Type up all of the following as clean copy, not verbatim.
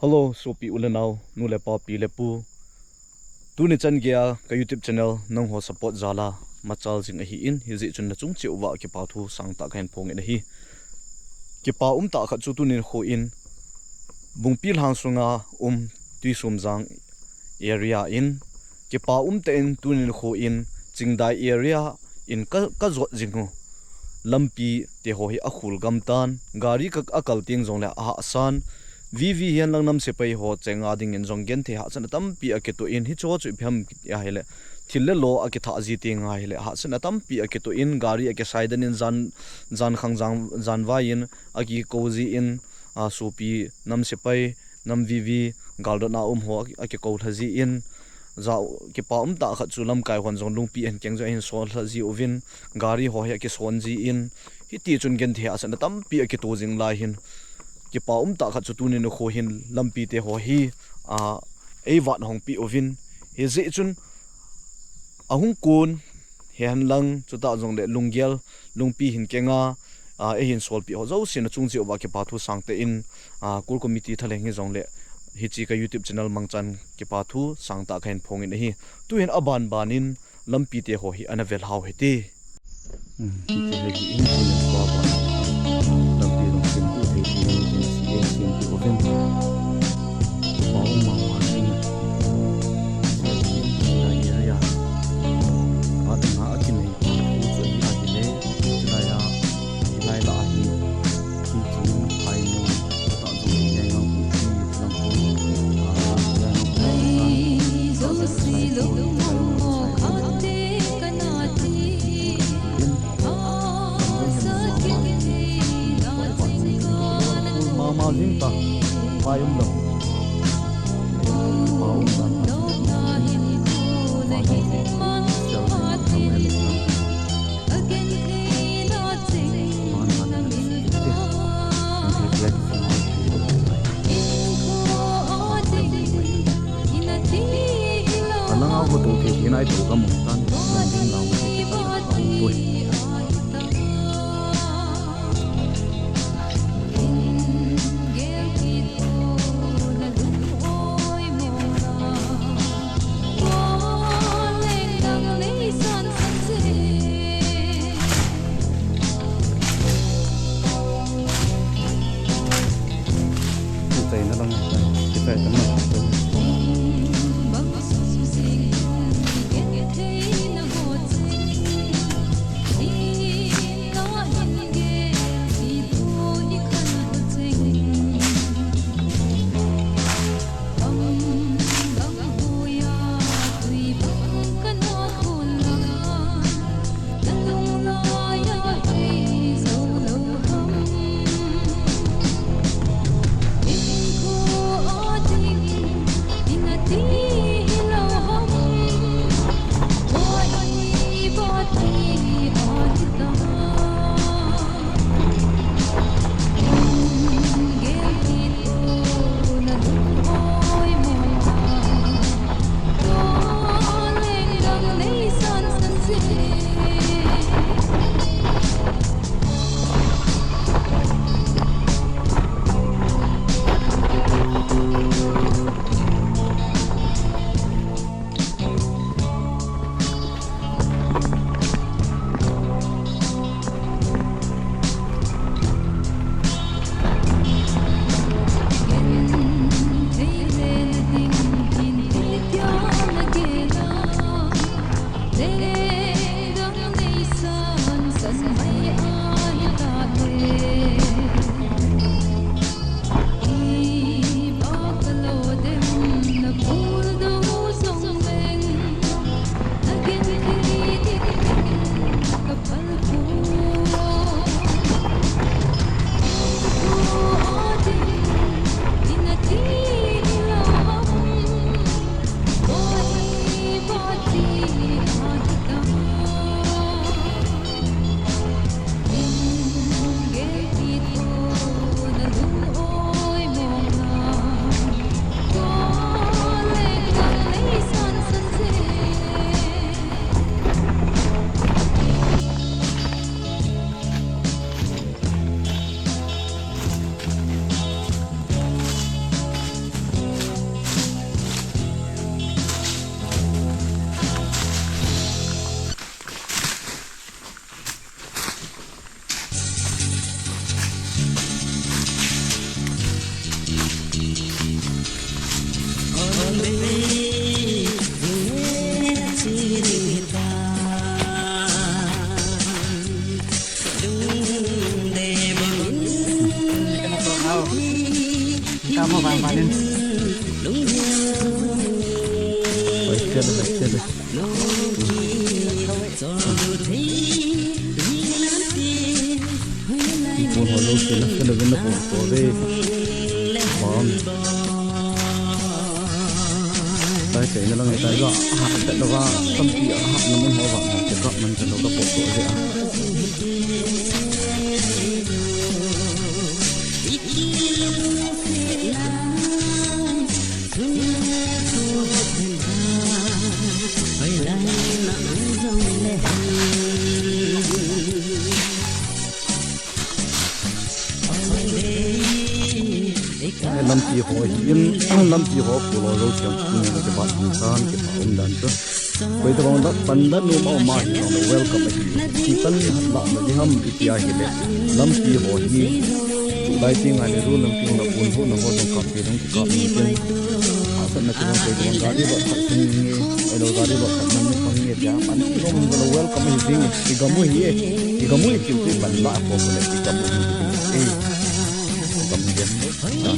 Hello, sopi ulanau nule pa pi lepu tu ni chan gya ka YouTube channel nang ho support zala machal jing a hi in hi ji chun na chung cheu wa ki pa thu sang ta khain phong in hi ki pa ta kha chu tu nin ho in bungpil hang sunga tui sum jang area in ki pa te in tu nin ho in chingdai area in ka zot jingu lampi te ho hi a khul gam tan gari ka akal ting jong la a san VV hian lang nam se pai ho chenga ding in jong gen the ha chan tam pi a ke to in hi cho chu pham ya hele thille lo a ke tha ji te nga hele ha chan tam pi a ke to in gari a ke saidan in jan khang jan wa in a ki kozi in a so pi nam se pai nam VV galdo na ho a ke ko thaji in za ke pa ta kha chu lam kai hon jong lung pi en keng zo in so thaji ovin gari ho ya ke son ji in hi ti chun gen the a chan tam pi a ke to jing la hin ki pa ta kha chu tunin kho hin lampi te ho hi a wat hong pi ovin he je chun ahung kun hen lang chu ta jong le lungyal lungpi hin kenga e hin sol pi ho zo sin chung ji wa ke pa thu sang te in kul committee thaleng hi jong le hi chi ka YouTube channel mangchan ke pa thu sang ta khain phong in hi tu hin aban banin lampi te ho hi anavel haw hete ti te he gi in ba ba lampi dong sim tu he gi sim tu ovin pa ma wa sin ya ya adna akine ku chu ni akine chaya lai la hi ti chi ai no ta zo ni ya ngam ku chi lam ko zo si lo mo khate kanati ma jing ta payum lo Alang ako to ke hinay to ka mo tan ding lang ko na lang kita tama Cảm ơn bạn nên. Phải chơi được, chơi được. Một hồi lâu thì nó sẽ được nó có về bom. Tại thế nên là người ta gọi hạ trận đó vào tâm trí ở hạ nó muốn họ vào chỉ gọi mình cho nó có bộ tổ vậy à. Lâm chỉ họ hiến lâm chỉ họ của lo rồi chẳng cũng là cái bạn insan cái ông đàn chứ bây giờ bọn đất phần đất nuôi mau mai nó welcome chỉ tân bạn mà đi hâm thì ai hết lâm chỉ họ hiến đại tiếng ai rồi lâm chỉ nó buồn vô nó có trong cặp thì trong cặp mình chơi họ sẽ là cái cái gà đi bọn thật sinh nghe ở đâu gà đi bọn thật mình không nghe giá bạn không có welcome gì tiếng thì có mũi gì thì có mũi chịu cái bản lạ của mình thì có mũi gì cầm dân đó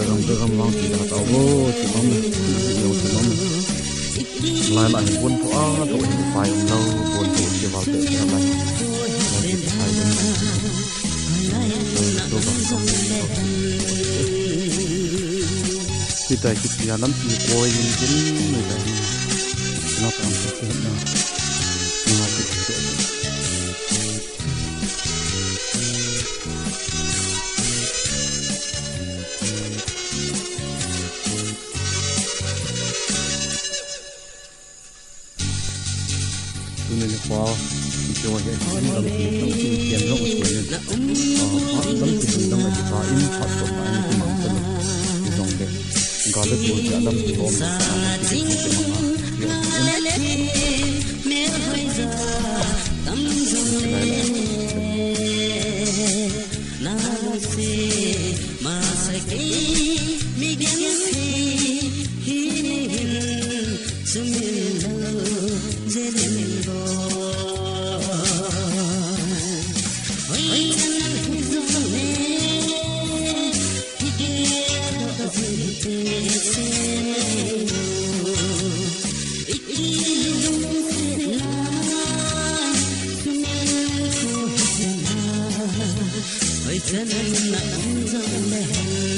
cầm cầm long chỉ là tàu vô chỉ mong nhiều chỉ mong lại lại quân thọ tội phải lâu quân thọ chỉ vào tự làm này phải tôi còn khi tại chỉ là lắm chỉ coi những cái người ta nó làm cái nó nên là khoa cho cái tâm tiền nó cũng họ tâm tiền nó là chỉ có in phát của bạn cái mạng của mình cái dòng cái gọi là của cả tâm tiền ôm cái Hãy subscribe cho kênh Ghiền Mì Gõ để không bỏ lỡ